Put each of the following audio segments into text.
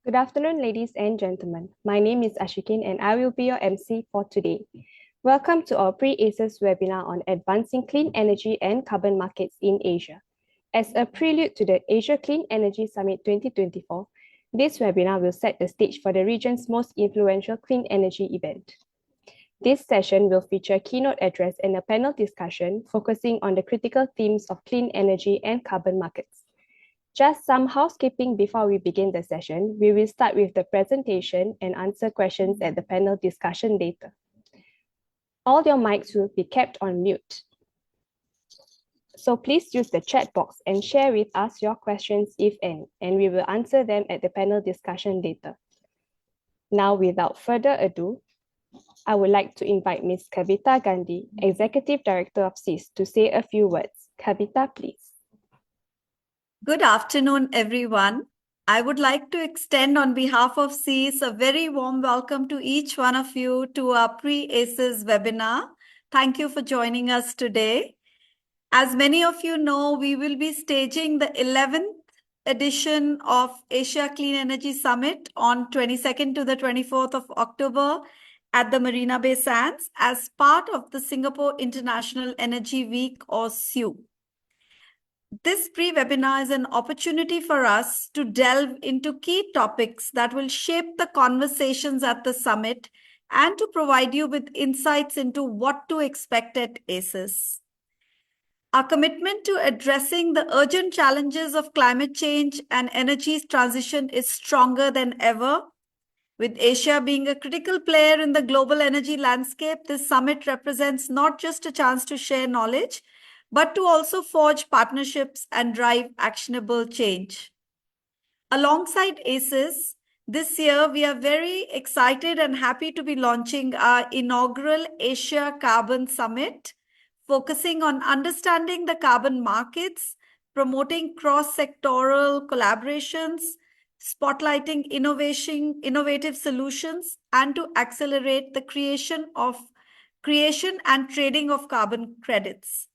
Good afternoon, ladies and gentlemen. My name is Ashikin and I will be your MC for today. Welcome to our pre-ACES webinar on advancing clean energy and carbon markets in Asia. As a prelude to the Asia Clean Energy Summit 2024, this webinar will set the stage for the region's most influential clean energy event. This session will feature a keynote address and a panel discussion focusing on the critical themes of clean energy and carbon markets. Just some housekeeping before we begin the session. We will start with the presentation and answer questions at the panel discussion later. All your mics will be kept on mute. So please use the chat box and share with us your questions if any, and we will answer them at the panel discussion later. Now, without further ado, I would like to invite Ms. Kavita Gandhi, Executive Director of ACES, to say a few words. Kavita, please. Good afternoon, everyone. I would like to extend on behalf of ACES a very warm welcome to each one of you to our pre-ACES webinar. Thank you for joining us today. As many of you know, we will be staging the 11th edition of Asia Clean Energy Summit on 22nd to the 24th of October at the Marina Bay Sands as part of the Singapore International Energy Week, or SIU. This pre-webinar is an opportunity for us to delve into key topics that will shape the conversations at the summit and to provide you with insights into what to expect at ACES. Our commitment to addressing the urgent challenges of climate change and energy transition is stronger than ever. With Asia being a critical player in the global energy landscape, this summit represents not just a chance to share knowledge, but to also forge partnerships and drive actionable change. Alongside ACES, this year we are very excited and happy to be launching our inaugural Asia Carbon Summit, focusing on understanding the carbon markets, promoting cross-sectoral collaborations, spotlighting innovative solutions, and to accelerate the creation and trading of carbon credits.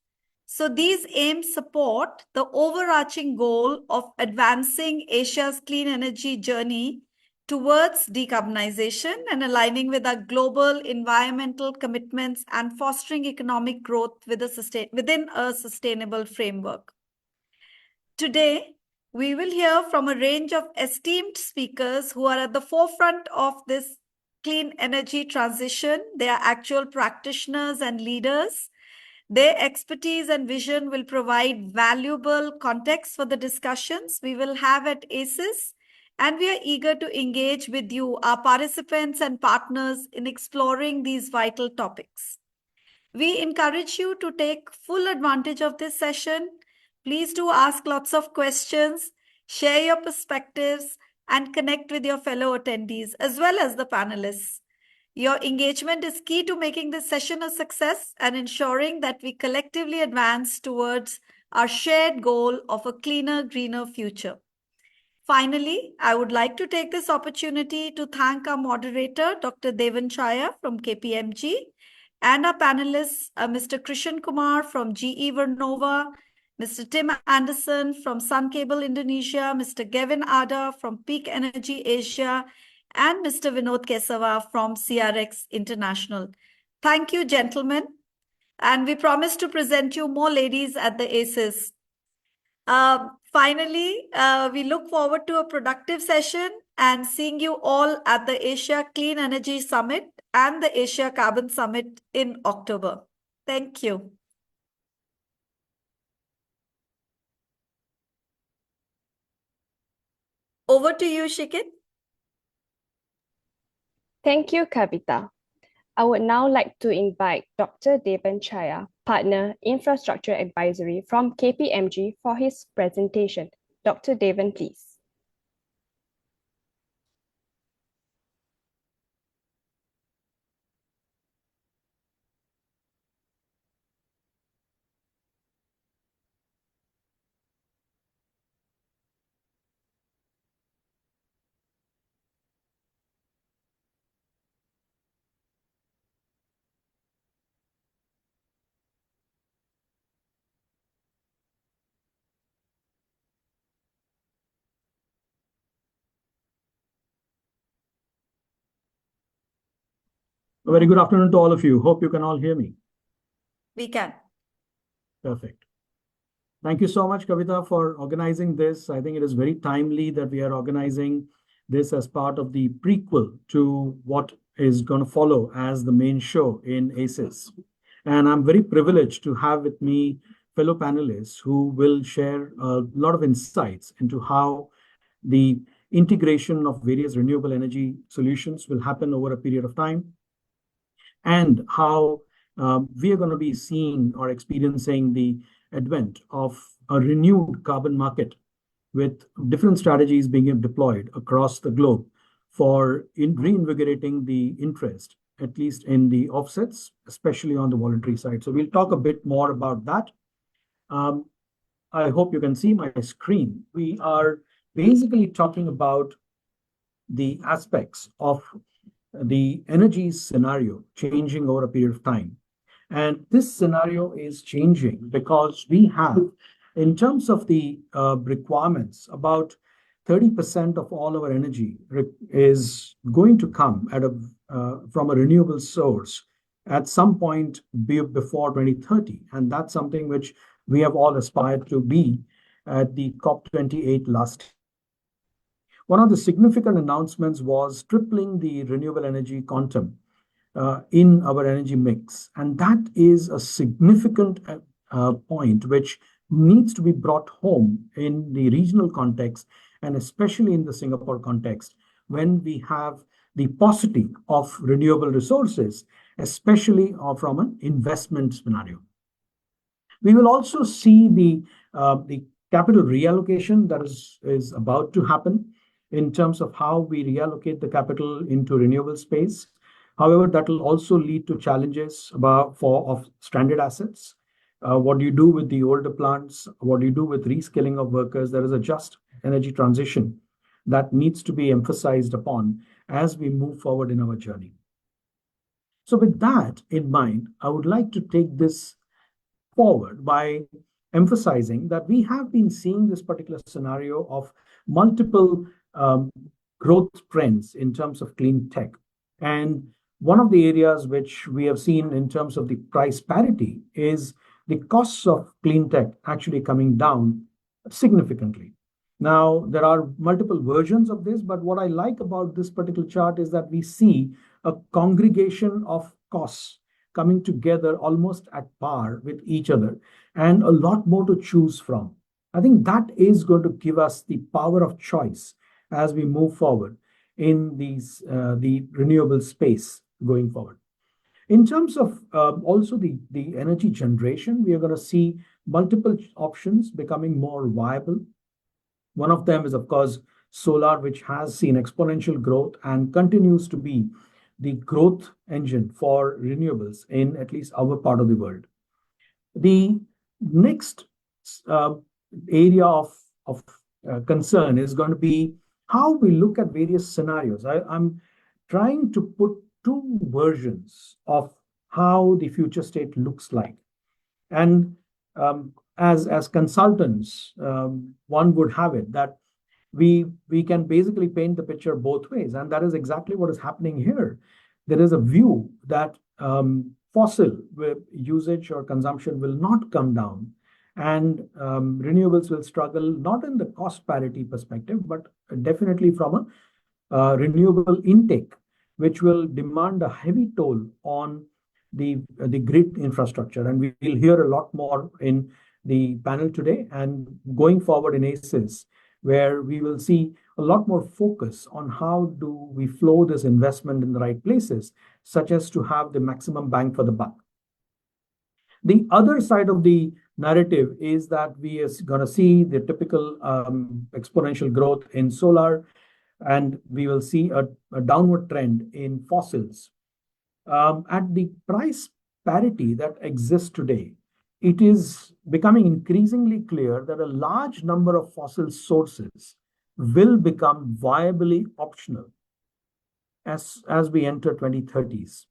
So these aims support the overarching goal of advancing Asia's clean energy journey towards decarbonization and aligning with our global environmental commitments and fostering economic growth within a sustainable framework. Today, we will hear from a range of esteemed speakers who are at the forefront of this clean energy transition. They are actual practitioners and leaders. Their expertise and vision will provide valuable context for the discussions we will have at ACES, and we are eager to engage with you, our participants and partners, in exploring these vital topics. We encourage you to take full advantage of this session. Please do ask lots of questions, share your perspectives, and connect with your fellow attendees as well as the panelists. Your engagement is key to making this session a success and ensuring that we collectively advance towards our shared goal of a cleaner, greener future. Finally, I would like to take this opportunity to thank our moderator, Dr. Devan Chaya from KPMG, and our panelists, Mr. Krishan Kumar from GE Vernova, Mr. Tim Anderson from Sun Cable Indonesia, Mr. Gavin Ada from Peak Energy Asia, and Mr. Vinod Kesava from CRX International. Thank you, gentlemen. And we promise to present you more ladies at the ACES. Finally, we look forward to a productive session and seeing you all at the Asia Clean Energy Summit and the Asia Carbon Summit in October. Thank you. Over to you, Shikit. Thank you, Kavita. I would now like to invite Dr. Devan Chaya, Partner, Infrastructure Advisory from KPMG for his presentation. Dr. Devan, please. A very good afternoon to all of you. Hope you can all hear me. We can. Perfect. Thank you so much, Kavita, for organizing this. I think it is very timely that we are organizing this as part of the prequel to what is going to follow as the main show in ACES. And I'm very privileged to have with me fellow panelists who will share a lot of insights into how the integration of various renewable energy solutions will happen over a period of time, and how we are going to be seeing or experiencing the advent of a renewed carbon market with different strategies being deployed across the globe for reinvigorating the interest, at least in the offsets, especially on the voluntary side. So we'll talk a bit more about that. I hope you can see my screen. We are basically talking about the aspects of the energy scenario changing over a period of time. And this scenario is changing because we have, in terms of the requirements, about 30% of all our energy is going to come from a renewable source at some point before 2030. And that's something which we have all aspired to be at the COP28 last. One of the significant announcements was tripling the renewable energy quantum in our energy mix. And that is a significant point which needs to be brought home in the regional context, and especially in the Singapore context, when we have the paucity of renewable resources, especially from an investment scenario. We will also see the capital reallocation that is about to happen in terms of how we reallocate the capital into renewable space. However, that will also lead to challenges of stranded assets. What do you do with the older plants? What do you do with reskilling of workers? There is a just energy transition that needs to be emphasized upon as we move forward in our journey. So with that in mind, I would like to take this forward by emphasizing that we have been seeing this particular scenario of multiple growth trends in terms of clean tech. And one of the areas which we have seen in terms of the price parity is the costs of clean tech actually coming down significantly. Now, there are multiple versions of this, but what I like about this particular chart is that we see a congregation of costs coming together almost at par with each other and a lot more to choose from. I think that is going to give us the power of choice as we move forward in the renewable space going forward. In terms of also the energy generation, we are going to see multiple options becoming more viable. One of them is, of course, solar, which has seen exponential growth and continues to be the growth engine for renewables in at least our part of the world. The next area of concern is going to be how we look at various scenarios. I'm trying to put two versions of how the future state looks like. And as consultants, one would have it that we can basically paint the picture both ways. And that is exactly what is happening here. There is a view that fossil usage or consumption will not come down, and renewables will struggle, not in the cost parity perspective, but definitely from a renewable intake, which will demand a heavy toll on the grid infrastructure. And we will hear a lot more in the panel today and going forward in ACES, where we will see a lot more focus on how do we flow this investment in the right places, such as to have the maximum bang for the buck. The other side of the narrative is that we are going to see the typical exponential growth in solar, and we will see a downward trend in fossils. At the price parity that exists today, it is becoming increasingly clear that a large number of fossil sources will become viably optional as we enter 2030s.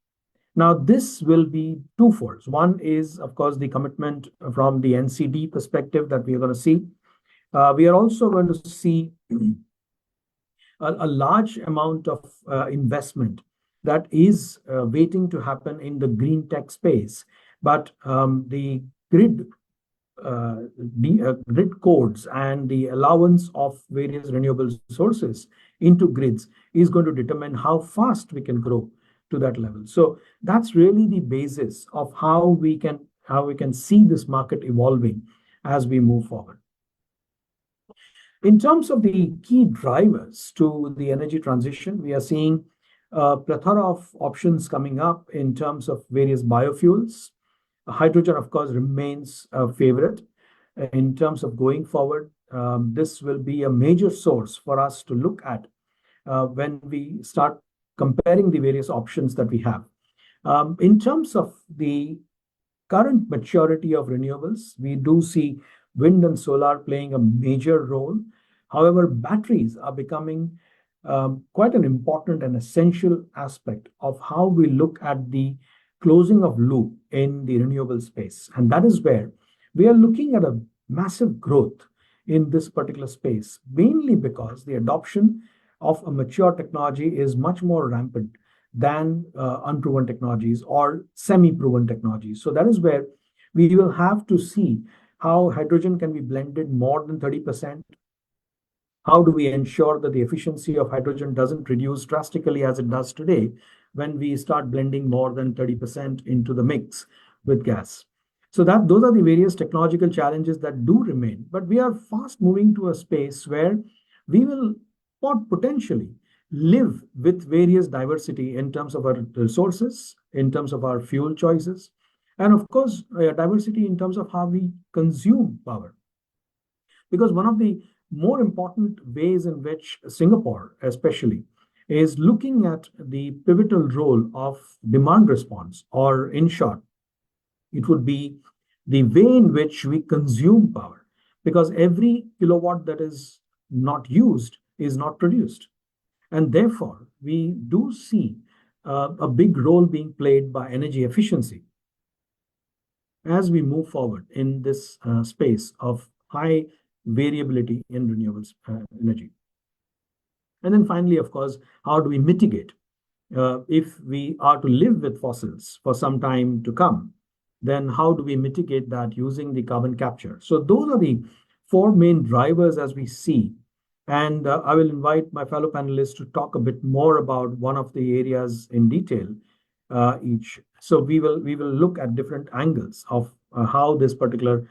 Now, this will be twofold. One is, of course, the commitment from the NCD perspective that we are going to see. We are also going to see a large amount of investment that is waiting to happen in the green tech space. But the grid grid codes and the allowance of various renewable sources into grids is going to determine how fast we can grow to that level. So that's really the basis of how we can see this market evolving as we move forward. In terms of the key drivers to the energy transition, we are seeing a plethora of options coming up in terms of various biofuels. Hydrogen, of course, remains a favorite. In terms of going forward, this will be a major source for us to look at when we start comparing the various options that we have. In terms of the current maturity of renewables, we do see wind and solar playing a major role. However, batteries are becoming quite an important and essential aspect of how we look at the closing of loop in the renewable space. And that is where we are looking at a massive growth in this particular space, mainly because the adoption of a mature technology is much more rampant than unproven technologies or semi-proven technologies. So that is where we will have to see how hydrogen can be blended more than 30%. How do we ensure that the efficiency of hydrogen doesn't reduce drastically as it does today when we start blending more than 30% into the mix with gas? So those are the various technological challenges that do remain. But we are fast moving to a space where we will potentially live with various diversity in terms of our resources, in terms of our fuel choices, and of course, diversity in terms of how we consume power. Because one of the more important ways in which Singapore, especially, is looking at the pivotal role of demand response, or in short, it would be the way in which we consume power, because every kilowatt that is not used is not produced. And therefore, we do see a big role being played by energy efficiency as we move forward in this space of high variability in renewables energy. And then finally, of course, how do we mitigate? If we are to live with fossils for some time to come, then how do we mitigate that using the carbon capture? So those are the four main drivers as we see. And I will invite my fellow panelists to talk a bit more about one of the areas in detail each. So we will look at different angles of how this particular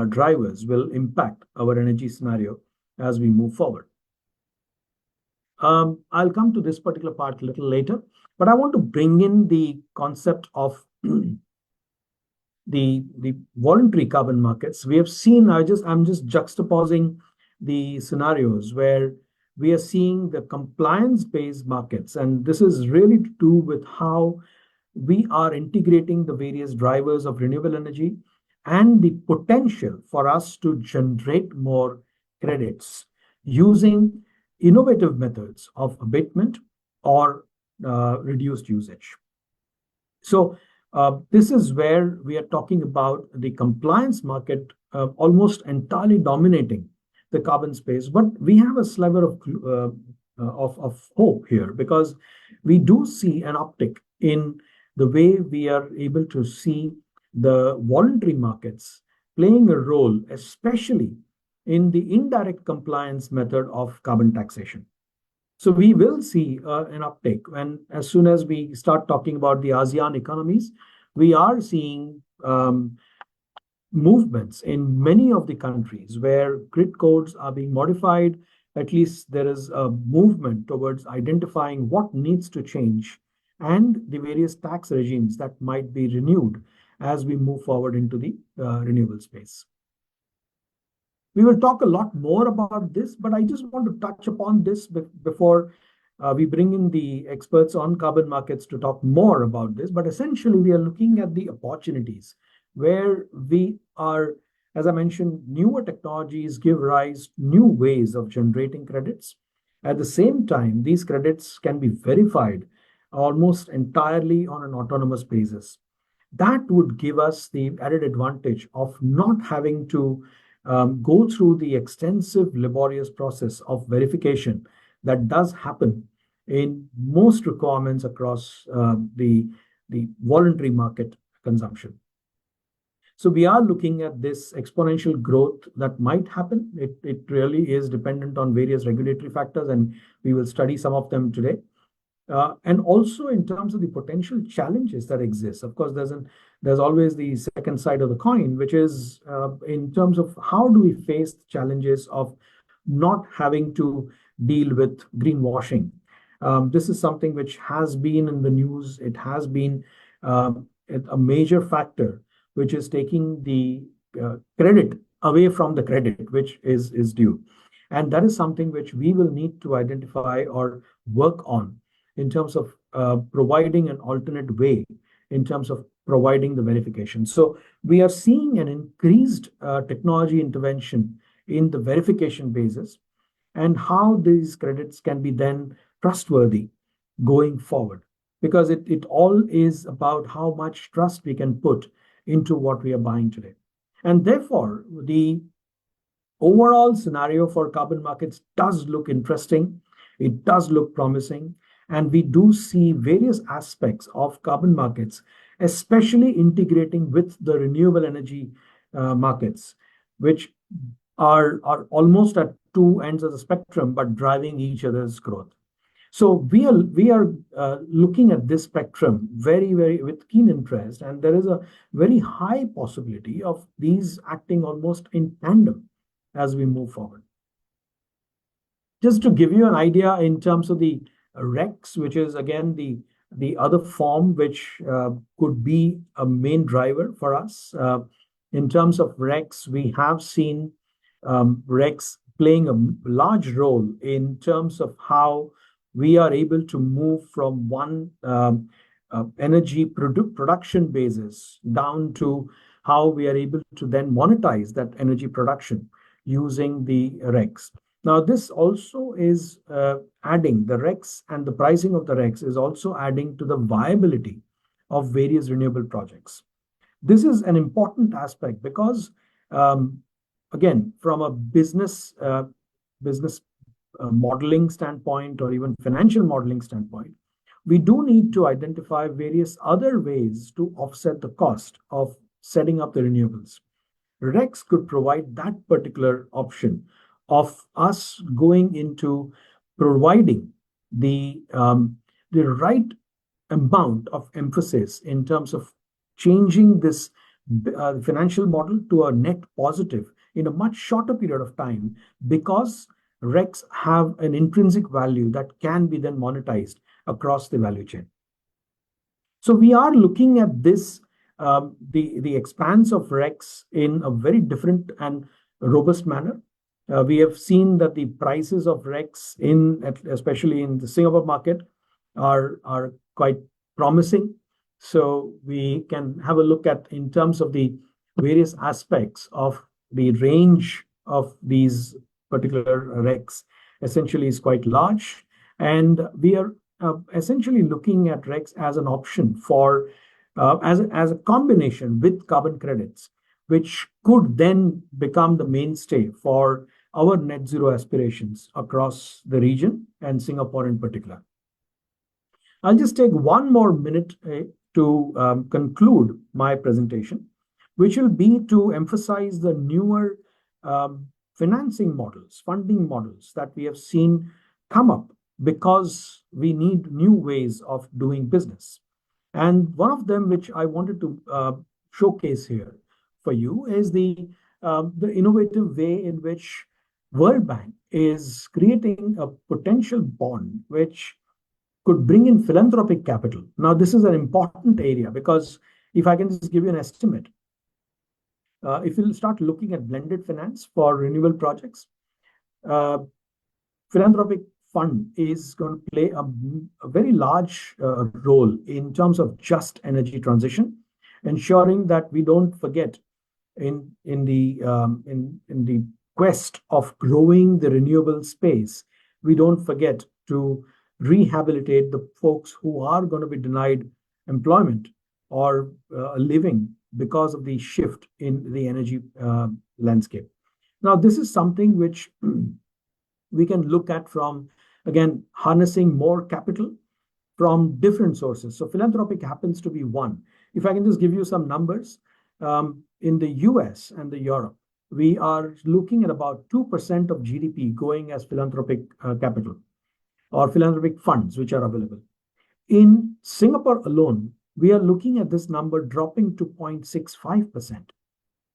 drivers will impact our energy scenario as we move forward. I'll come to this particular part a little later, but I want to bring in the concept of the voluntary carbon markets. We have seen, I'm just juxtaposing the scenarios where we are seeing the compliance-based markets, and this is really to do with how we are integrating the various drivers of renewable energy and the potential for us to generate more credits using innovative methods of abatement or reduced usage. So this is where we are talking about the compliance market almost entirely dominating the carbon space. But we have a sliver of hope here, because we do see an uptick in the way we are able to see the voluntary markets playing a role, especially in the indirect compliance method of carbon taxation. So we will see an uptake, and as soon as we start talking about the ASEAN economies, we are seeing movements in many of the countries where grid codes are being modified. At least there is a movement towards identifying what needs to change and the various tax regimes that might be renewed as we move forward into the renewable space. We will talk a lot more about this, but I just want to touch upon this before we bring in the experts on carbon markets to talk more about this. But essentially, we are looking at the opportunities where we are, as I mentioned, newer technologies give rise to new ways of generating credits. At the same time, these credits can be verified almost entirely on an autonomous basis. That would give us the added advantage of not having to go through the extensive, laborious process of verification that does happen in most requirements across the voluntary market consumption. So we are looking at this exponential growth that might happen. It really is dependent on various regulatory factors, and we will study some of them today. And also in terms of the potential challenges that exist. Of course, there's always the second side of the coin, which is in terms of how do we face the challenges of not having to deal with greenwashing. This is something which has been in the news. It has been a major factor, which is taking the credit away from the credit, which is due. And that is something which we will need to identify or work on in terms of providing an alternate way in terms of providing the verification. So we are seeing an increased technology intervention in the verification basis and how these credits can be then trustworthy going forward. Because it all is about how much trust we can put into what we are buying today. And therefore, the overall scenario for carbon markets does look interesting. It does look promising. And we do see various aspects of carbon markets, especially integrating with the renewable energy markets, which are almost at two ends of the spectrum, but driving each other's growth. So we are looking at this spectrum very, very with keen interest, and there is a very high possibility of these acting almost in tandem as we move forward. Just to give you an idea in terms of the RECs, which is again the other form which could be a main driver for us. In terms of RECs, we have seen RECs playing a large role in terms of how we are able to move from one energy production basis down to how we are able to then monetize that energy production using the RECs. Now, this also is adding the RECs, and the pricing of the RECs is also adding to the viability of various renewable projects. This is an important aspect because, again, from a business modeling standpoint or even financial modeling standpoint, we do need to identify various other ways to offset the cost of setting up the renewables. RECs could provide that particular option of us going into providing the right amount of emphasis in terms of changing this financial model to a net positive in a much shorter period of time, because RECs have an intrinsic value that can be then monetized across the value chain. So we are looking at this, the expanse of RECs in a very different and robust manner. We have seen that the prices of RECs especially in the Singapore market are quite promising. So we can have a look at in terms of the various aspects of the range of these particular RECs essentially is quite large. And we are essentially looking at RECs as an option for as a combination with carbon credits, which could then become the mainstay for our net zero aspirations across the region and Singapore in particular. I'll just take one more minute to conclude my presentation, which will be to emphasize the newer financing models, funding models that we have seen come up because we need new ways of doing business. And one of them, which I wanted to showcase here for you, is the innovative way in which World Bank is creating a potential bond which could bring in philanthropic capital. Now, this is an important area because if I can just give you an estimate, if you'll start looking at blended finance for renewable projects, philanthropic fund is going to play a very large role in terms of just energy transition, ensuring that we don't forget in the quest of growing the renewable space, we don't forget to rehabilitate the folks who are going to be denied employment or a living because of the shift in the energy landscape. Now, this is something which we can look at from again, harnessing more capital from different sources. So philanthropic happens to be one. If I can just give you some numbers, in the US and the Europe, we are looking at about 2% of GDP going as philanthropic capital or philanthropic funds which are available. In Singapore alone, we are looking at this number dropping to 0.65%.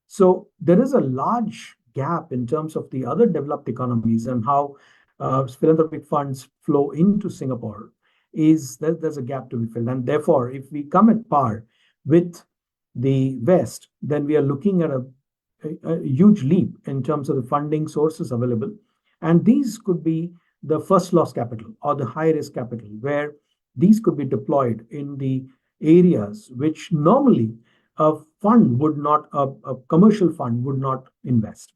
So there is a large gap in terms of the other developed economies and how philanthropic funds flow into Singapore. Is that there's a gap to be filled, and therefore, if we come at par with the West, then we are looking at a huge leap in terms of the funding sources available, and these could be the first loss capital or the high risk capital, where these could be deployed in the areas which normally a fund would not, a commercial fund would not invest.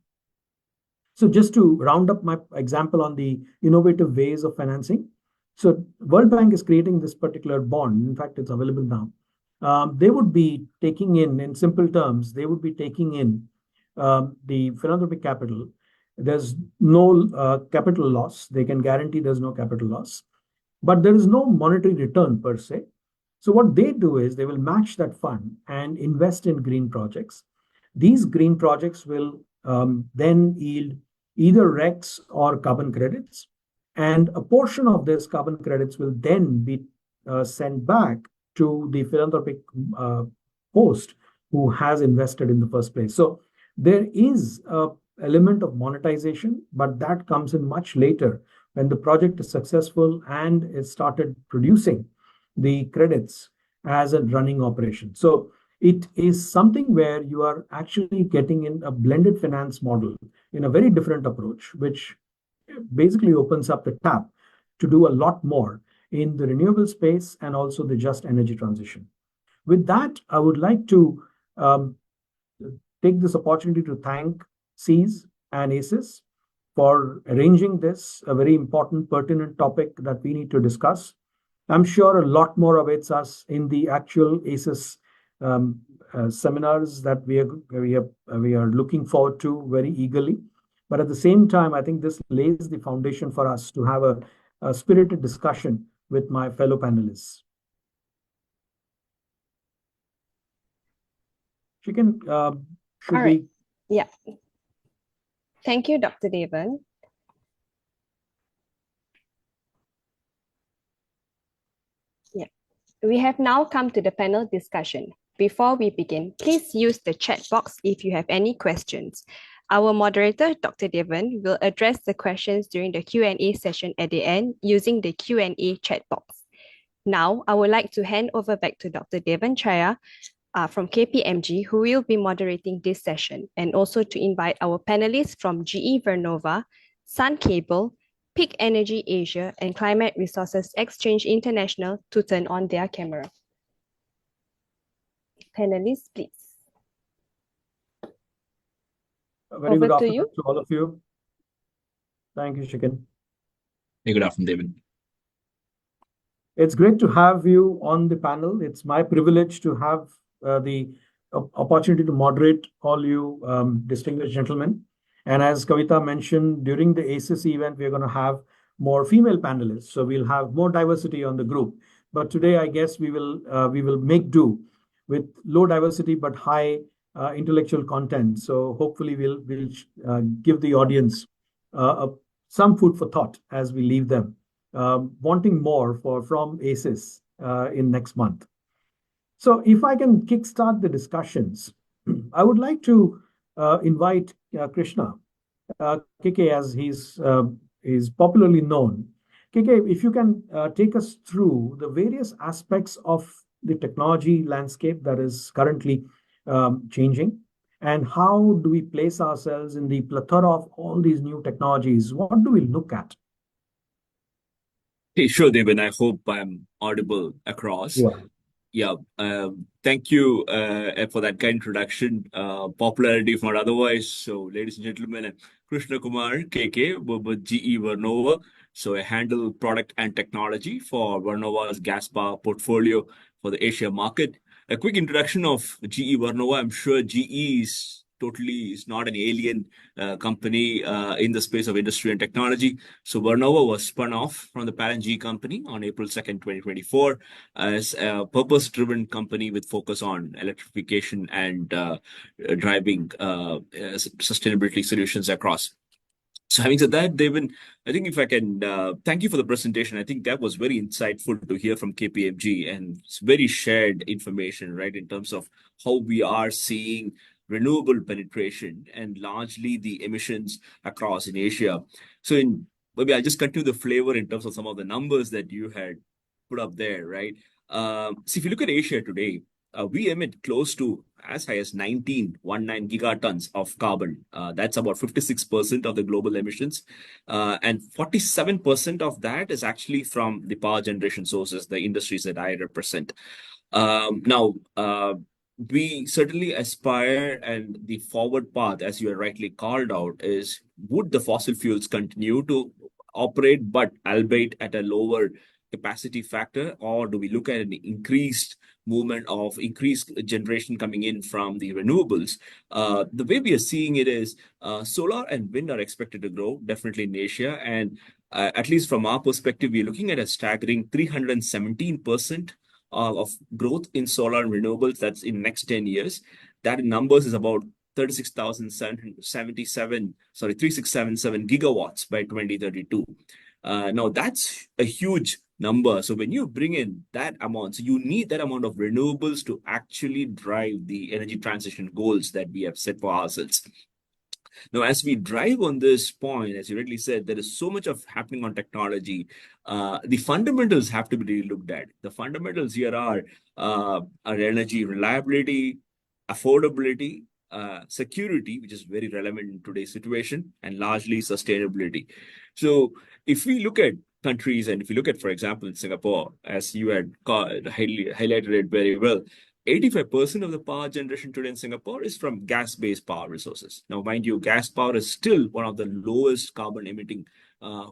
So just to round up my example on the innovative ways of financing. So World Bank is creating this particular bond. In fact, it's available now. They would be taking in simple terms, they would be taking in the philanthropic capital. There's no capital loss. They can guarantee there's no capital loss, but there is no monetary return per se. So what they do is they will match that fund and invest in green projects. These green projects will then yield either RECs or carbon credits, and a portion of this carbon credits will then be sent back to the philanthropic host who has invested in the first place. So there is a element of monetization, but that comes in much later when the project is successful and it started producing the credits as a running operation. So it is something where you are actually getting in a blended finance model in a very different approach, which basically opens up the tap to do a lot more in the renewable space and also the just energy transition. With that, I would like to take this opportunity to thank ACES and ACES for arranging this, a very important, pertinent topic that we need to discuss. I'm sure a lot more awaits us in the actual ACES seminars that we are looking forward to very eagerly. But at the same time, I think this lays the foundation for us to have a spirited discussion with my fellow panelists. Shiken, should All right. we? Yeah. Thank you, Dr. Devan. Yeah. We have now come to the panel discussion. Before we begin, please use the chat box if you have any questions. Our moderator, Dr. Devan, will address the questions during the Q&A session at the end using the Q&A chat box. Now, I would like to hand over back to Dr. Devan Chaya from KPMG, who will be moderating this session, and also to invite our panelists from GE Vernova, Sun Cable, Peak Energy Asia, and Climate Resources Exchange International to turn on their camera. Panelists, please. A very Over good to afternoon you. to all of you. Thank you, Shiken. Hey, good afternoon, David. It's great to have you on the panel. It's my privilege to have the opportunity to moderate all you distinguished gentlemen. And as Kavita mentioned, during the ACES event, we're going to have more female panelists. So we'll have more diversity on the group. But today, I guess we will make do with low diversity but high intellectual content. So hopefully we'll give the audience some food for thought as we leave them, wanting more from ACES in next month. So if I can kickstart the discussions, I would like to invite Krishna, KK, as he's popularly known. KK, if you can take us through the various aspects of the technology landscape that is currently changing, and how do we place ourselves in the plethora of all these new technologies? What do we look at? Hey, sure, David. I hope I'm audible across. Yeah. Thank you for that kind introduction. Popularity if not otherwise. So, ladies and gentlemen, I'm Krishna Kumar, KK, with GE Vernova. So, I handle product and technology for Vernova's gas power portfolio for the Asia market. A quick introduction of GE Vernova. I'm sure GE is totally is not an alien company in the space of industry and technology. So Vernova was spun off from the parent G company on April 2nd, 2024, as a purpose-driven company with focus on electrification and driving sustainability solutions across. So having said that, Devin, I think if I can thank you for the presentation. I think that was very insightful to hear from KPMG, and it's very shared information, right, in terms of how we are seeing renewable penetration and largely the emissions across in Asia. So maybe I'll just continue the flavor in terms of some of the numbers that you had put up there, right? So if you look at Asia today, we emit close to as high as 19 gigatons of carbon. That's about 56% of the global emissions. And 47% of that is actually from the power generation sources, the industries that I represent. Now, we certainly aspire, and the forward path, as you are rightly called out, is would the fossil fuels continue to operate, but albeit at a lower capacity factor, or do we look at an increased movement of increased generation coming in from the renewables? The way we are seeing it is solar and wind are expected to grow definitely in Asia, and at least from our perspective, we're looking at a staggering 317% of growth in solar and renewables. That's in next 10 years. That in numbers is about 3677 gigawatts by 2032. Now that's a huge number. So when you bring in that amount, so you need that amount of renewables to actually drive the energy transition goals that we have set for ourselves. Now, as we drive on this point, as you rightly said, there is so much of happening on technology. The fundamentals have to be really looked at. The fundamentals here are energy reliability, affordability, security, which is very relevant in today's situation, and largely sustainability. So if we look at countries, and if you look at, for example, Singapore, as you had highlighted it very well, 85% of the power generation today in Singapore is from gas-based power resources. Now, mind you, gas power is still one of the lowest carbon emitting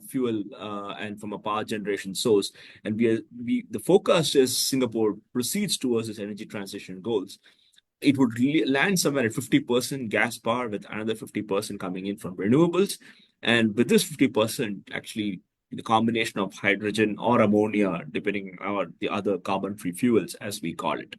fuel and from a power generation source. And the forecast is Singapore proceeds towards its energy transition goals. It would land somewhere at 50% gas power with another 50% coming in from renewables. And with this 50%, actually, the combination of hydrogen or ammonia, depending on the other carbon-free fuels, as we call it.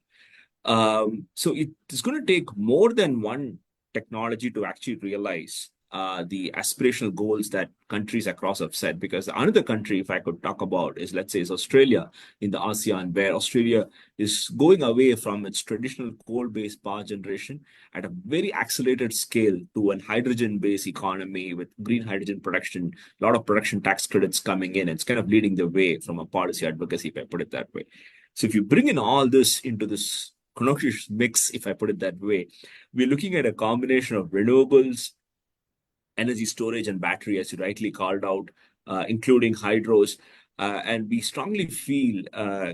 So it is going to take more than one technology to actually realize the aspirational goals that countries across have set. Because another country, if I could talk about, is, let's say, is Australia in the ASEAN, where Australia is going away from its traditional coal-based power generation at a very accelerated scale to a hydrogen-based economy with green hydrogen production, a lot of production tax credits coming in. It's kind of leading the way from a policy advocacy, if I put it that way. So if you bring in all this into this connotation mix, if I put it that way, we're looking at a combination of renewables, energy storage, and battery, as you rightly called out, including hydros. And we strongly feel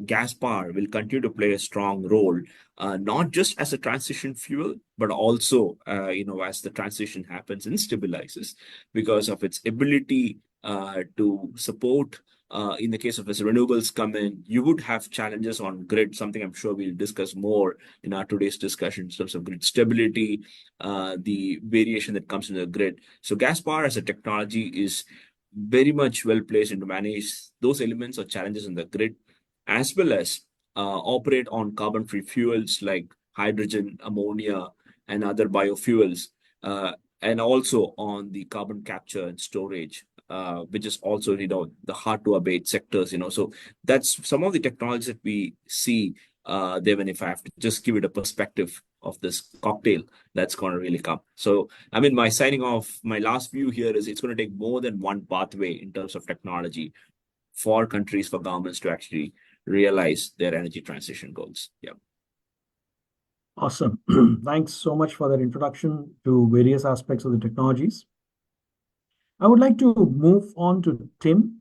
gas power will continue to play a strong role, not just as a transition fuel, but also, as the transition happens and stabilizes, because of its ability to support. In the case of as renewables come in, you would have challenges on grid, something I'm sure we'll discuss more in our today's discussion in terms of grid stability, the variation that comes in the grid. So gas power as a technology is very much well placed to manage those elements or challenges in the grid, as well as operate on carbon-free fuels like hydrogen, ammonia, and other biofuels, and also on the carbon capture and storage, which is also, the hard to abate sectors, So that's some of the technologies that we see, Devin, if I have to just give it a perspective of this cocktail that's going to really come. So, I mean, my signing off, my last view here is it's going to take more than one pathway in terms of technology for countries, for governments to actually realize their energy transition goals. Yeah. Awesome. Thanks so much for that introduction to various aspects of the technologies. I would like to move on to Tim.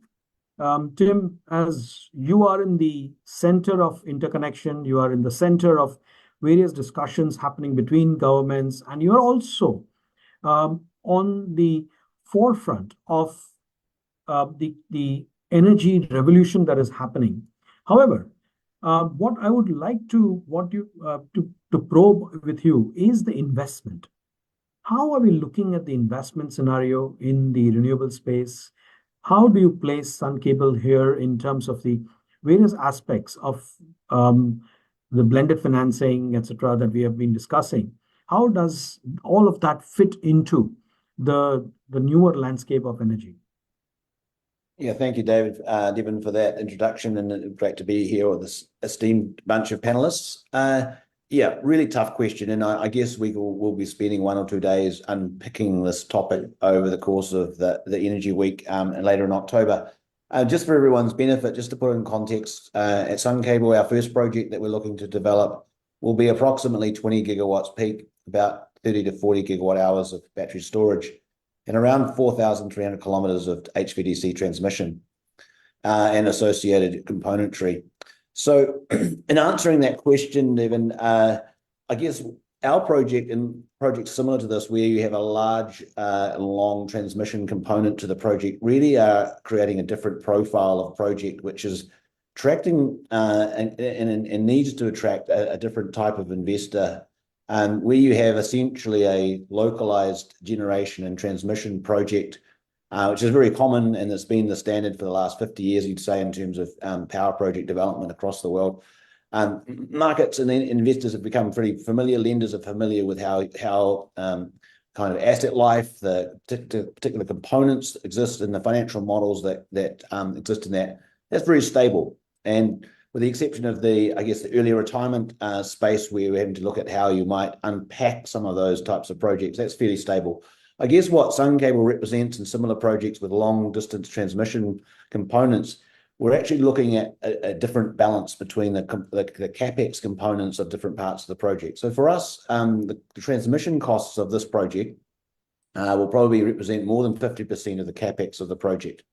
Tim, as you are in the center of interconnection, you are in the center of various discussions happening between governments, and you are also on the forefront of the energy revolution that is happening. However, what I would like to probe with you is the investment. How are we looking at the investment scenario in the renewable space? How do you place Sun Cable here in terms of the various aspects of the blended financing, etc., that we have been discussing? How does all of that fit into the newer landscape of energy? Yeah, thank you, David, Devin, for that introduction, and great to be here with this esteemed bunch of panelists. Yeah, really tough question, and I guess we'll be spending 1 or 2 days unpicking this topic over the course of the Energy Week and later in October. Just for everyone's benefit, just to put it in context, at Sun Cable, our first project that we're looking to develop will be approximately 20 gigawatts peak, about 30 to 40 gigawatt hours of battery storage, and around 4,300 kilometers of HVDC transmission and associated componentry. So in answering that question, Devin, I guess our project and projects similar to this, where you have a large long transmission component to the project, really are creating a different profile of project, which is attracting and needs to attract a different type of investor. Where you have essentially a localized generation and transmission project, which is very common, and it's been the standard for the last 50 years, you'd say, in terms of power project development across the world. Markets and investors have become pretty familiar, lenders are familiar with how kind of asset life, the particular components that exist in the financial models that exist in that. That's very stable. And with the exception of the early retirement space, where we're having to look at how you might unpack some of those types of projects, that's fairly stable. I guess what Sun Cable represents in similar projects with long distance transmission components, we're actually looking at a different balance between the capex components of different parts of the project. So for us, the transmission costs of this project will probably represent more than 50% of the capex of the project.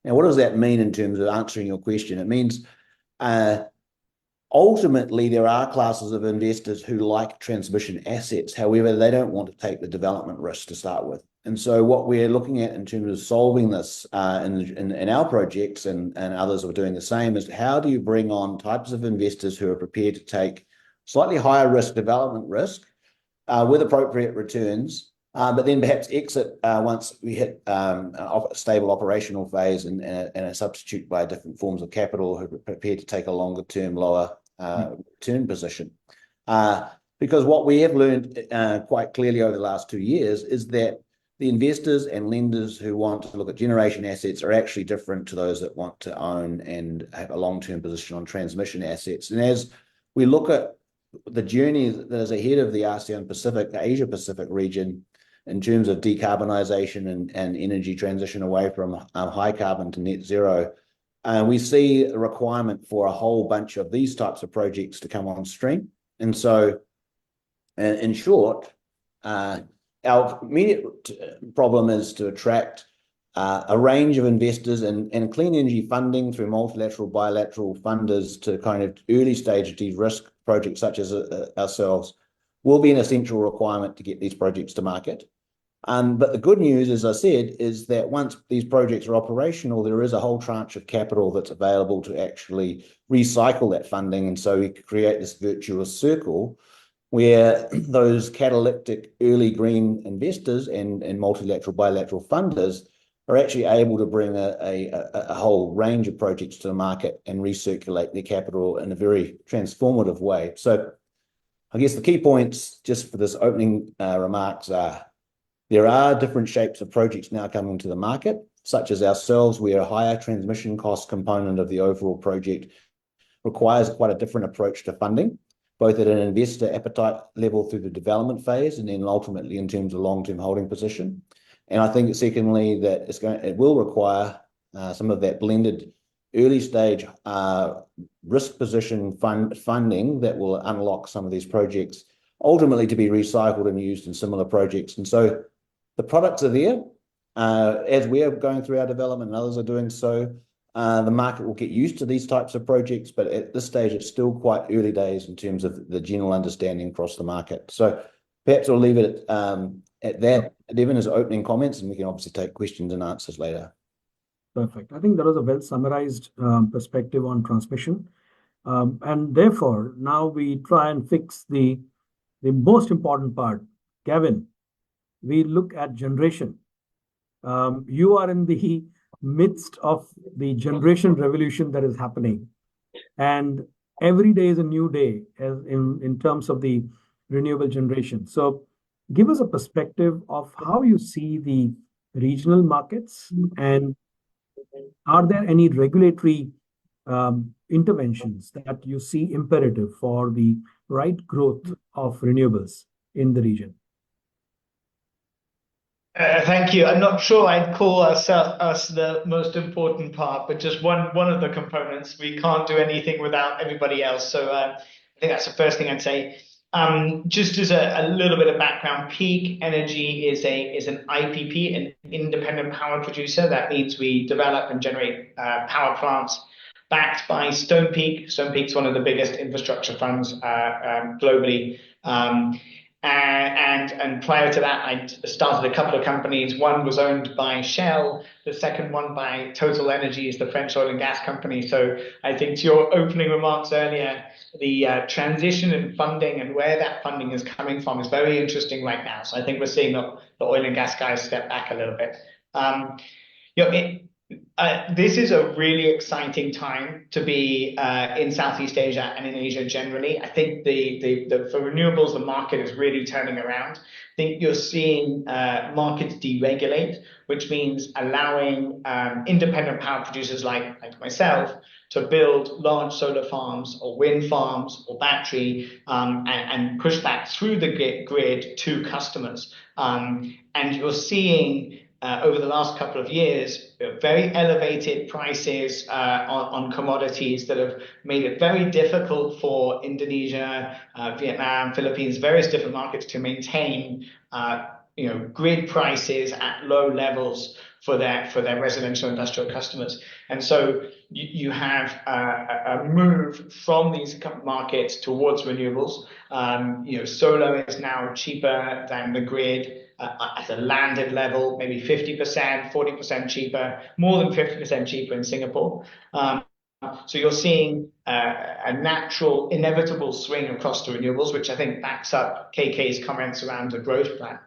Now, what does that mean in terms of answering your question? It means ultimately, there are classes of investors who like transmission assets. However, they don't want to take the development risk to start with. And so what we're looking at in terms of solving this in our projects, and others are doing the same, is how do you bring on types of investors who are prepared to take slightly higher risk development risk with appropriate returns, but then perhaps exit once we hit a stable operational phase and a substitute by different forms of capital who are prepared to take a longer term, lower return position. Because what we have learned quite clearly over the last 2 years is that the investors and lenders who want to look at generation assets are actually different to those that want to own and have a long-term position on transmission assets. And as we look at the journey that is ahead of the ASEAN Pacific, the Asia Pacific region, in terms of decarbonisation and energy transition away from high carbon to net zero, we see a requirement for a whole bunch of these types of projects to come on stream. And so, in short, our immediate problem is to attract a range of investors and clean energy funding through multilateral, bilateral funders to kind of early stage de-risk projects such as ourselves will be an essential requirement to get these projects to market. But the good news, as I said, is that once these projects are operational, there is a whole tranche of capital that's available to actually recycle that funding. And so we create this virtuous circle where those catalytic early green investors and multilateral, bilateral funders are actually able to bring a whole range of projects to the market and recirculate their capital in a very transformative way. So I guess the key points just for this opening remarks are, there are different shapes of projects now coming to the market, such as ourselves, where a higher transmission cost component of the overall project requires quite a different approach to funding, both at an investor appetite level through the development phase and then ultimately in terms of long-term holding position. And I think secondly, that it will require some of that blended early stage risk position funding that will unlock some of these projects ultimately to be recycled and used in similar projects. And so the products are there. As we are going through our development and others are doing so, the market will get used to these types of projects, but at this stage, it's still quite early days in terms of the general understanding across the market. So perhaps I'll leave it at that. Devin, as opening comments, and we can obviously take questions and answers later. Perfect. I think that was a well summarized perspective on transmission. And therefore, now we try and fix the most important part. Gavin, we look at generation. You are in the midst of the generation revolution that is happening. And every day is a new day in terms of the renewable generation. So give us a perspective of how you see the regional markets, and are there any regulatory interventions that you see imperative for the right growth of renewables in the region? Thank you. I'm not sure I'd call us the most important part, but just one of the components. We can't do anything without everybody else. So I think that's the first thing I'd say. Just as a little bit of background, Peak Energy is an IPP, an independent power producer. That means we develop and generate power plants backed by Stonepeak. Stonepeak's one of the biggest infrastructure funds globally. And prior to that, I started a couple of companies. One was owned by Shell, the second one by Total Energies, the French oil and gas company. So I think to your opening remarks earlier, the transition in funding and where that funding is coming from is very interesting right now. So I think we're seeing the oil and gas guys step back a little bit. This is a really exciting time to be in Southeast Asia and in Asia generally. I think for renewables, the market is really turning around. I think you're seeing markets deregulate, which means allowing independent power producers like myself to build large solar farms or wind farms or battery and push that through the grid to customers. And you're seeing over the last couple of years, very elevated prices on commodities that have made it very difficult for Indonesia, Vietnam, Philippines, various different markets to maintain grid prices at low levels for their residential industrial customers. And so you have a move from these markets towards renewables. Solar is now cheaper than the grid. At a landed level, maybe 50%, 40% cheaper, more than 50% cheaper in Singapore. So you're seeing a natural, inevitable swing across to renewables, which I think backs up KK's comments around the growth plan.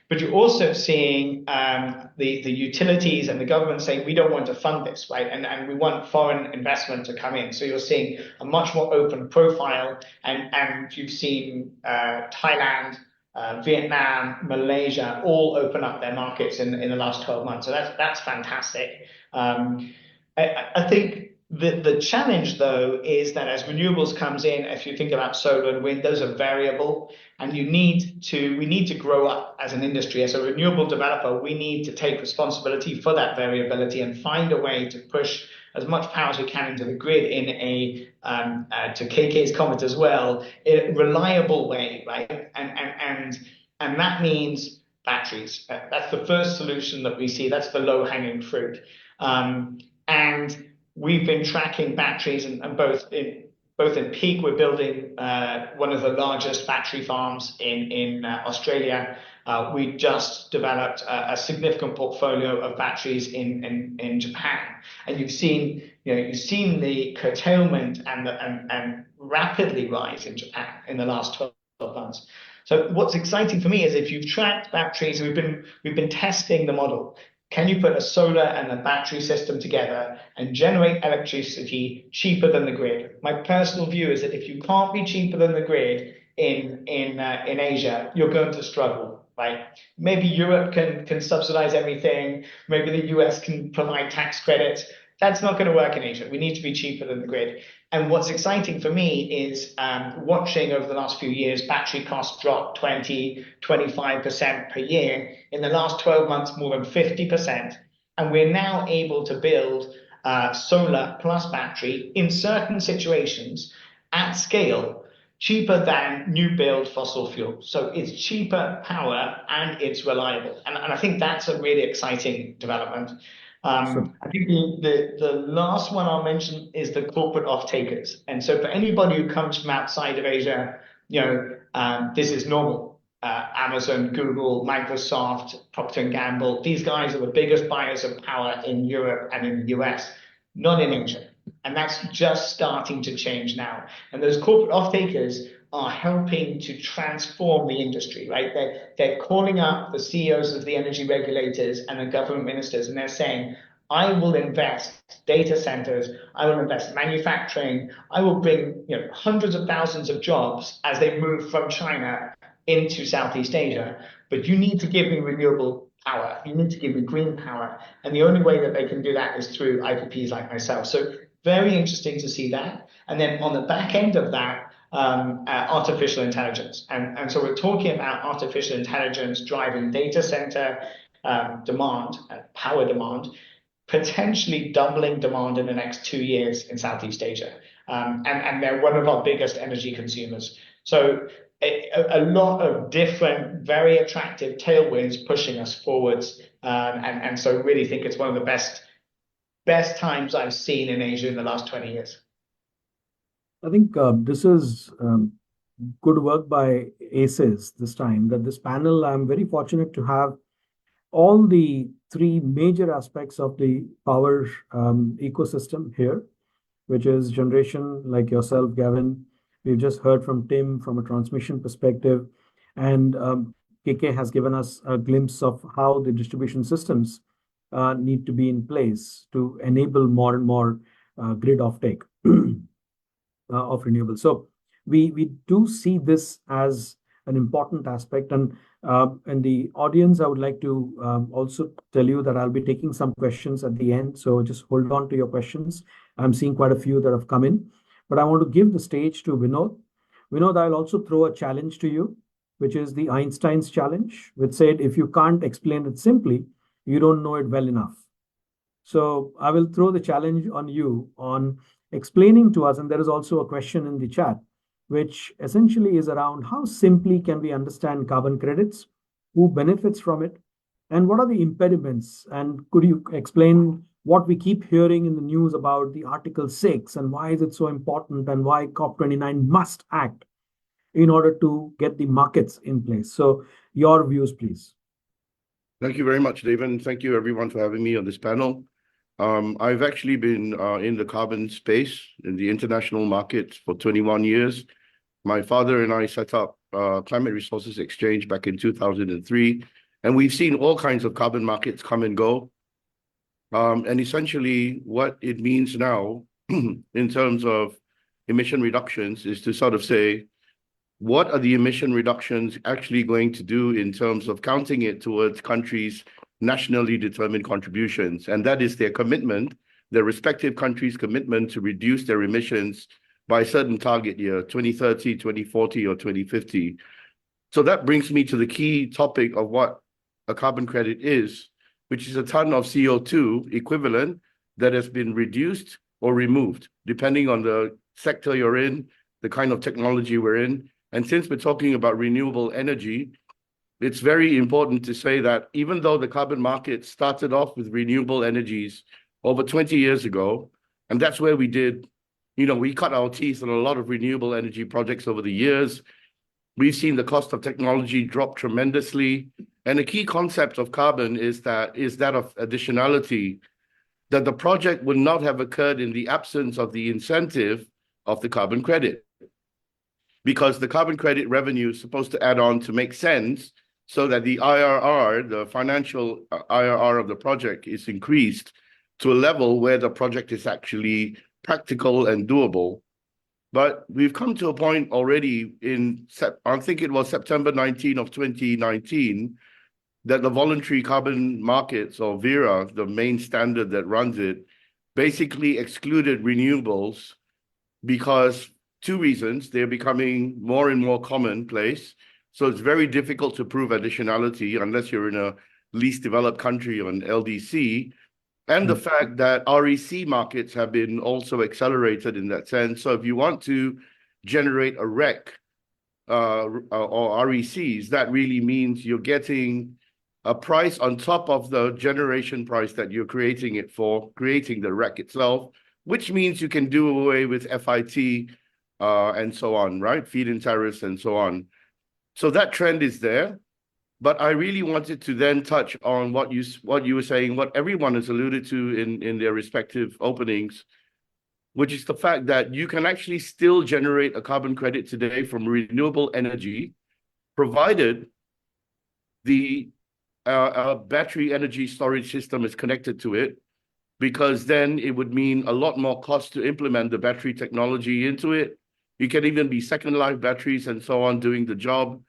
But you're also seeing the utilities and the government saying, we don't want to fund this, right? And we want foreign investment to come in. So you're seeing a much more open profile, and you've seen Thailand, Vietnam, Malaysia, all open up their markets in the last 12 months. So that's fantastic. I think the challenge, though, is that as renewables comes in, if you think about solar and wind, those are variable, and we need to grow up as an industry. As a renewable developer, we need to take responsibility for that variability and find a way to push as much power as we can into the grid in a, to KK's comment as well, a reliable way, right? And that means batteries. That's the first solution that we see. That's the low-hanging fruit. And we've been tracking batteries, and both in Peak, we're building one of the largest battery farms in Australia. We just developed a significant portfolio of batteries in Japan, and you've seen the curtailment and rapidly rise in Japan in the last 12 months. So what's exciting for me is if you've tracked batteries, we've been testing the model. Can you put a solar and a battery system together and generate electricity cheaper than the grid? My personal view is that if you can't be cheaper than the grid in Asia, you're going to struggle, right? Maybe Europe can subsidize everything. Maybe the US can provide tax credits. That's not going to work in Asia. We need to be cheaper than the grid. And what's exciting for me is watching over the last few years, battery costs drop 20, 25% per year. In the last 12 months, more than 50%. And we're now able to build solar plus battery in certain situations at scale, cheaper than new build fossil fuel. So it's cheaper power and it's reliable. And I think that's a really exciting development. I think the last one I'll mention is the corporate off-takers. And so for anybody who comes from outside of Asia, this is normal. Amazon, Google, Microsoft, Procter & Gamble, these guys are the biggest buyers of power in Europe and in the US, not in Asia. And that's just starting to change now. And those corporate off-takers are helping to transform the industry, right? They're calling up the CEOs of the energy regulators and the government ministers, and they're saying, I will invest data centers, I will invest manufacturing, I will bring hundreds of thousands of jobs as they move from China into Southeast Asia. But you need to give me renewable power. You need to give me green power. And the only way that they can do that is through IPPs like myself. So very interesting to see that. And then on the back end of that, artificial intelligence. And so we're talking about artificial intelligence driving data center demand, power demand, potentially doubling demand in the next 2 years in Southeast Asia. And they're one of our biggest energy consumers. So a lot of different, very attractive tailwinds pushing us forwards. And so really think it's one of the best times I've seen in Asia in the last 20 years. I think this is good work by ACES this time, that this panel, I'm very fortunate to have all the three major aspects of the power ecosystem here, which is generation, like yourself, Gavin. We've just heard from Tim from a transmission perspective, and KK has given us a glimpse of how the distribution systems need to be in place to enable more and more grid offtake of renewables. So we do see this as an important aspect. And the audience, I would like to also tell you that I'll be taking some questions at the end. So just hold on to your questions. I'm seeing quite a few that have come in, but I want to give the stage to Vinod. Vinod, I'll also throw a challenge to you, which is the Einstein's challenge, which said, if you can't explain it simply, you don't know it well enough. So I will throw the challenge on you on explaining to us, and there is also a question in the chat, which essentially is around how simply can we understand carbon credits, who benefits from it, and what are the impediments? And could you explain what we keep hearing in the news about the Article 6 and why is it so important and why COP29 must act in order to get the markets in place? So your views, please. Thank you very much, David, and thank you everyone for having me on this panel. I've actually been in the carbon space in the international market for 21 years. My father and I set up Climate Resources Exchange back in 2003, and we've seen all kinds of carbon markets come and go. And essentially what it means now in terms of emission reductions is to sort of say, what are the emission reductions actually going to do in terms of counting it towards countries' nationally determined contributions? And that is their commitment, their respective countries' commitment to reduce their emissions by a certain target year, 2030, 2040, or 2050. So that brings me to the key topic of what a carbon credit is, which is a ton of CO2 equivalent that has been reduced or removed, depending on the sector you're in, the kind of technology we're in. And since we're talking about renewable energy, it's very important to say that even though the carbon market started off with renewable energies over 20 years ago, and that's where we did, we cut our teeth on a lot of renewable energy projects over the years. We've seen the cost of technology drop tremendously. And the key concept of carbon is that of additionality, that the project would not have occurred in the absence of the incentive of the carbon credit. Because the carbon credit revenue is supposed to add on to make sense so that the IRR, the financial IRR of the project is increased to a level where the project is actually practical and doable. But we've come to a point already I think it was September 19 of 2019, that the voluntary carbon markets, or VERA, the main standard that runs it, basically excluded renewables because two reasons: they're becoming more and more commonplace. So it's very difficult to prove additionality unless you're in a least developed country or an LDC. And the fact that REC markets have been also accelerated in that sense. So if you want to generate a REC or RECs, that really means you're getting a price on top of the generation price that you're creating it for, creating the REC itself, which means you can do away with FIT and so on, right? Feed-in tariffs and so on. So that trend is there. But I really wanted to then touch on what you were saying, what everyone has alluded to in their respective openings, which is the fact that you can actually still generate a carbon credit today from renewable energy, provided the battery energy storage system is connected to it, because then it would mean a lot more cost to implement the battery technology into it. You can even be second life batteries and so on doing the job.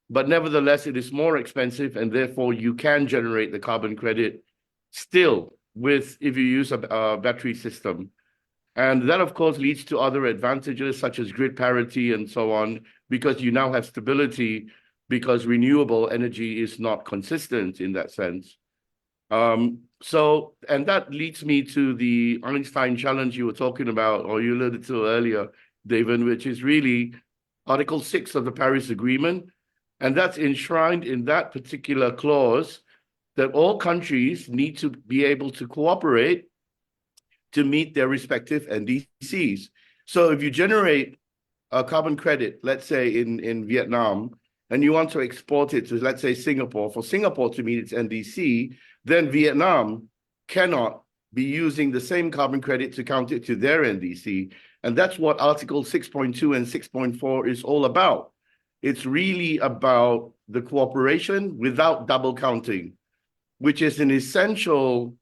But nevertheless, it is more expensive, and therefore you can generate the carbon credit still with if you use a battery system. And that, of course, leads to other advantages such as grid parity and so on, because you now have stability because renewable energy is not consistent in that sense. And that leads me to the Einstein challenge you were talking about, or you alluded to earlier, David, which is really Article 6 of the Paris Agreement. And that's enshrined in that particular clause that all countries need to be able to cooperate to meet their respective NDCs. So if you generate a carbon credit, let's say in Vietnam, and you want to export it to, let's say, Singapore, for Singapore to meet its NDC, then Vietnam cannot be using the same carbon credit to count it to their NDC. And that's what Article 6.2 and 6.4 is all about. It's really about the cooperation without double counting, which is an essential,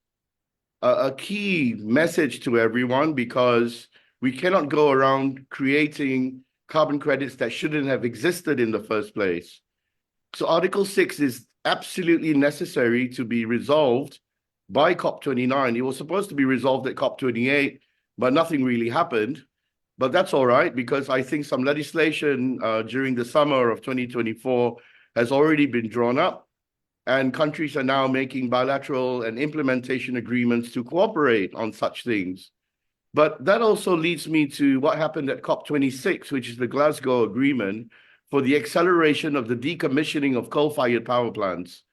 a key message to everyone, because we cannot go around creating carbon credits that shouldn't have existed in the first place. So Article 6 is absolutely necessary to be resolved by COP29. It was supposed to be resolved at COP28, but nothing really happened. But that's all right, because I think some legislation during the summer of 2024 has already been drawn up, and countries are now making bilateral and implementation agreements to cooperate on such things. But that also leads me to what happened at COP26, which is the Glasgow Agreement for the acceleration of the decommissioning of coal-fired power plants.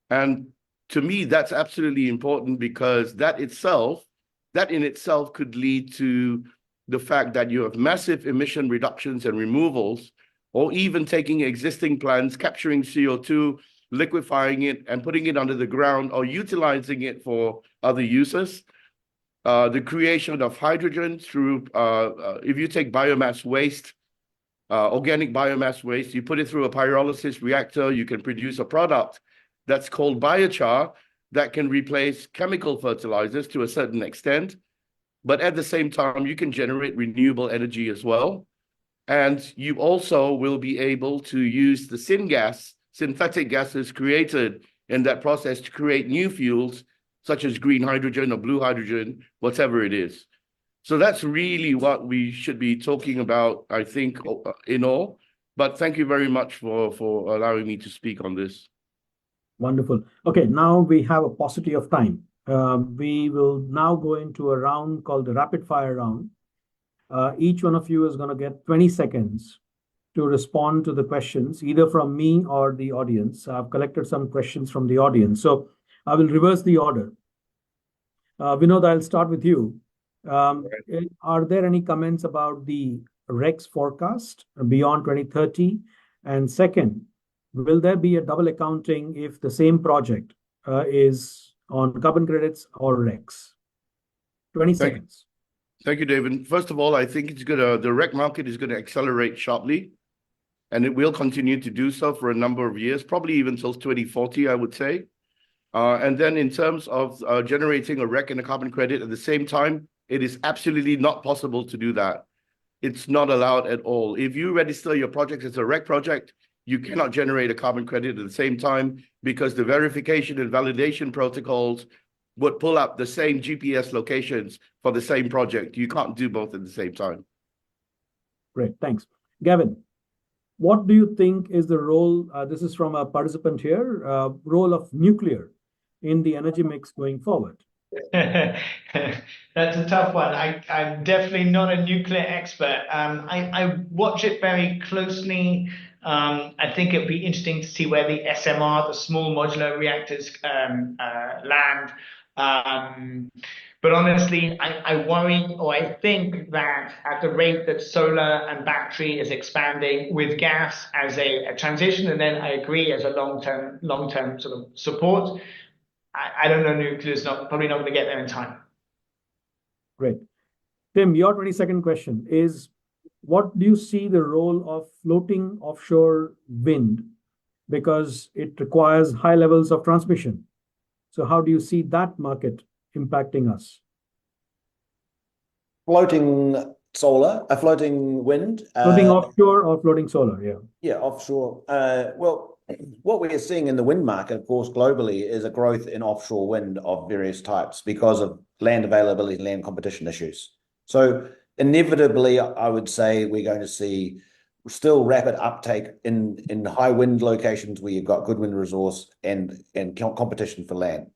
And to me, that's absolutely important, because that in itself could lead to the fact that you have massive emission reductions and removals, or even taking existing plants, capturing CO2, liquefying it and putting it under the ground, or utilizing it for other uses. The creation of hydrogen through, if you take biomass waste, organic biomass waste, you put it through a pyrolysis reactor, you can produce a product that's called biochar that can replace chemical fertilizers to a certain extent. But at the same time, you can generate renewable energy as well. And you also will be able to use the syngas, synthetic gases created in that process, to create new fuels, such as green hydrogen or blue hydrogen, whatever it is. So that's really what we should be talking about, I think, in all. But thank you very much for allowing me to speak on this. Wonderful. Okay, now we have a paucity of time. We will now go into a round called the rapid fire round. Each one of you is going to get 20 seconds to respond to the questions, either from me or the audience. I've collected some questions from the audience, so I will reverse the order. Vinod, I'll start with you. Are there any comments about the REX forecast beyond 2030? And second, will there be a double accounting if the same project is on carbon credits or REX? 20 seconds. Thank you, David. First of all, I think it's the REC market is going to accelerate sharply, and it will continue to do so for a number of years, probably even till 2040, I would say. And then in terms of generating a REC and a carbon credit at the same time, it is absolutely not possible to do that. It's not allowed at all. If you register your project as a REC project, you cannot generate a carbon credit at the same time, because the verification and validation protocols would pull up the same GPS locations for the same project. You can't do both at the same time. Great, thanks. Gavin, what do you think is the role, this is from a participant here, role of nuclear in the energy mix going forward? That's a tough one. I'm definitely not a nuclear expert. I watch it very closely. I think it'd be interesting to see where the SMR, the small modular reactors, land. But honestly, I worry, or I think that at the rate that solar and battery is expanding with gas as a transition, and then I agree as a long-term sort of support, I don't know, nuclear is probably not going to get there in time. Great. Tim, your 22nd question is, what do you see the role of floating offshore wind? Because it requires high levels of transmission. So how do you see that market impacting us? Floating solar, a floating wind. Floating offshore or floating solar, yeah. Yeah, offshore. Well, what we are seeing in the wind market, of course, globally, is a growth in offshore wind of various types because of land availability, land competition issues. So inevitably, I would say we're going to see still rapid uptake in high wind locations where you've got good wind resource and competition for land.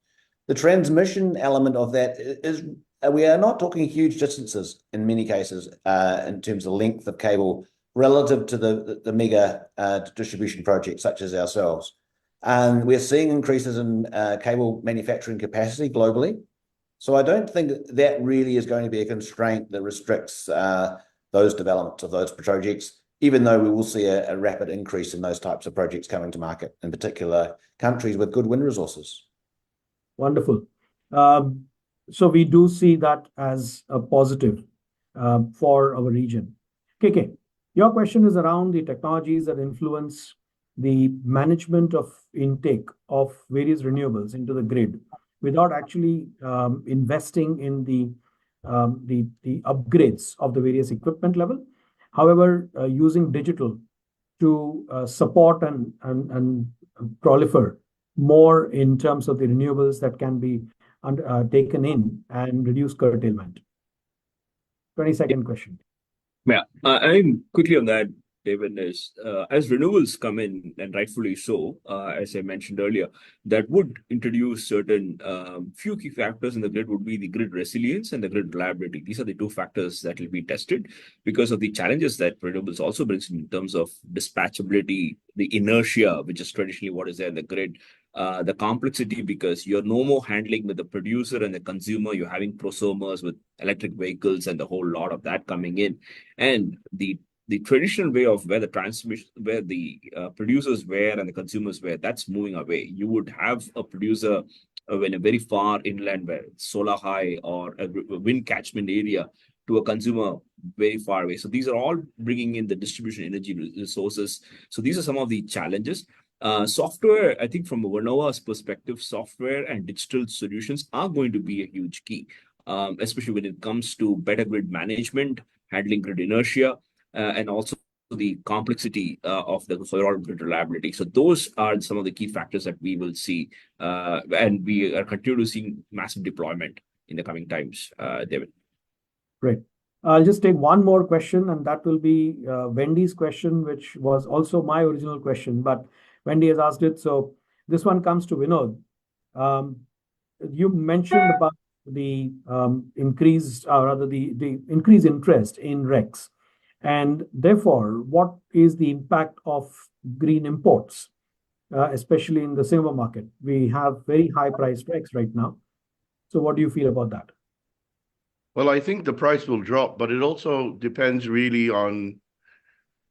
The transmission element of that is we are not talking huge distances in many cases in terms of length of cable relative to the mega distribution projects such as ourselves. And we're seeing increases in cable manufacturing capacity globally. So I don't think that really is going to be a constraint that restricts those developments of those projects, even though we will see a rapid increase in those types of projects coming to market, in particular countries with good wind resources. Wonderful. So we do see that as a positive for our region. KK, your question is around the technologies that influence the management of intake of various renewables into the grid without actually investing in the upgrades of the various equipment level. However, using digital to support and proliferate more in terms of the renewables that can be taken in and reduce curtailment. 22nd question. Yeah, I'm quickly on that, David, is as renewables come in, and rightfully so, as I mentioned earlier, that would introduce certain few key factors in the grid would be the grid resilience and the grid reliability. These are the two factors that will be tested because of the challenges that renewables also brings in terms of dispatchability, the inertia, which is traditionally what is there in the grid, the complexity because you're no more handling with the producer and the consumer, you're having prosumers with electric vehicles and the whole lot of that coming in. And the traditional way of where the transmission, where the producers were and the consumers were, that's moving away. You would have a producer in a very far inland where it's solar high or a wind catchment area to a consumer very far away. So these are all bringing in the distribution energy resources. So these are some of the challenges. Software, I think from Vernova's perspective, software and digital solutions are going to be a huge key, especially when it comes to better grid management, handling grid inertia, and also the complexity of the overall grid reliability. So those are some of the key factors that we will see, and we are continuing to see massive deployment in the coming times, David. Great. I'll just take one more question, and that will be Wendy's question, which was also my original question, but Wendy has asked it. So this one comes to Vinod. You mentioned about the increased, or rather the increased interest in RECs. And therefore, what is the impact of green imports, especially in the Singapore market? We have very high priced RECs right now. So what do you feel about that? Well, I think the price will drop, but it also depends really on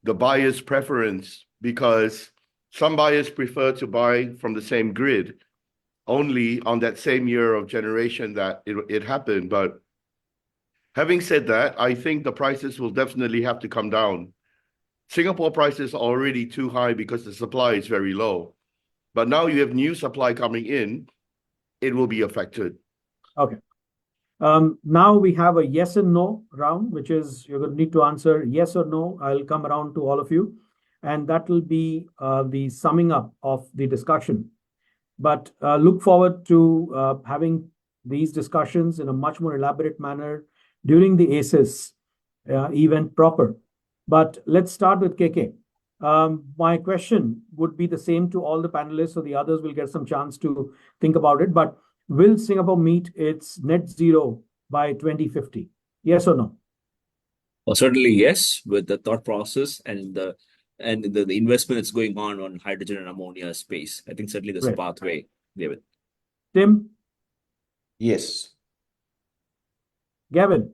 the buyer's preference, because some buyers prefer to buy from the same grid only on that same year of generation that it happened. But having said that, I think the prices will definitely have to come down. Singapore prices are already too high because the supply is very low. But now you have new supply coming in, it will be affected. Okay. Now we have a yes and no round, which is you're going to need to answer yes or no. I'll come around to all of you. And that will be the summing up of the discussion. But look forward to having these discussions in a much more elaborate manner during the ACES event proper. But let's start with KK. My question would be the same to all the panelists, so the others will get some chance to think about it. But will Singapore meet its net zero by 2050? Yes or no? Well, certainly yes, with the thought process and the investment that's going on hydrogen and ammonia space. I think certainly there's a pathway, David. Tim? Yes. Gavin?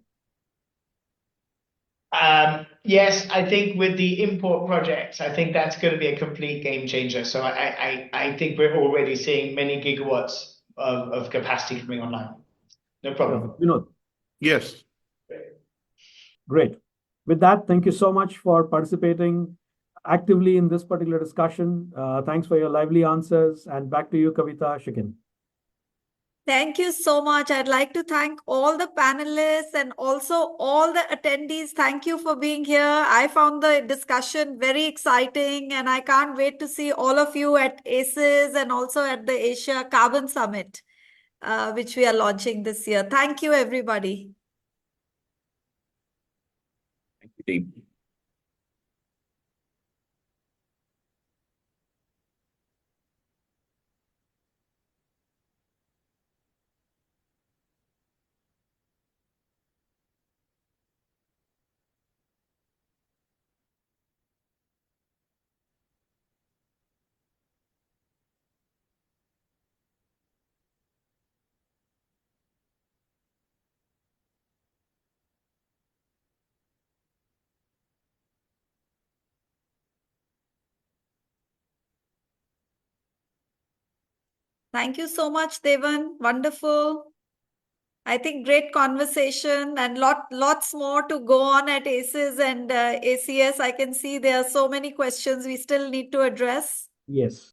Yes, I think with the import projects, I think that's going to be a complete game changer. So I think we're already seeing many gigawatts of capacity coming online. No problem. Vinod? Yes. Great. With that, thank you so much for participating actively in this particular discussion. Thanks for your lively answers. And back to you, Kavita, Shikin. Thank you so much. I'd like to thank all the panelists and also all the attendees. Thank you for being here. I found the discussion very exciting, and I can't wait to see all of you at ACES and also at the Asia Carbon Summit, which we are launching this year. Thank you, everybody. Thank you, team. Thank you so much, Devan. Wonderful. I think great conversation and lots more to go on at ACES and ACS. I can see there are so many questions we still need to address. Yes.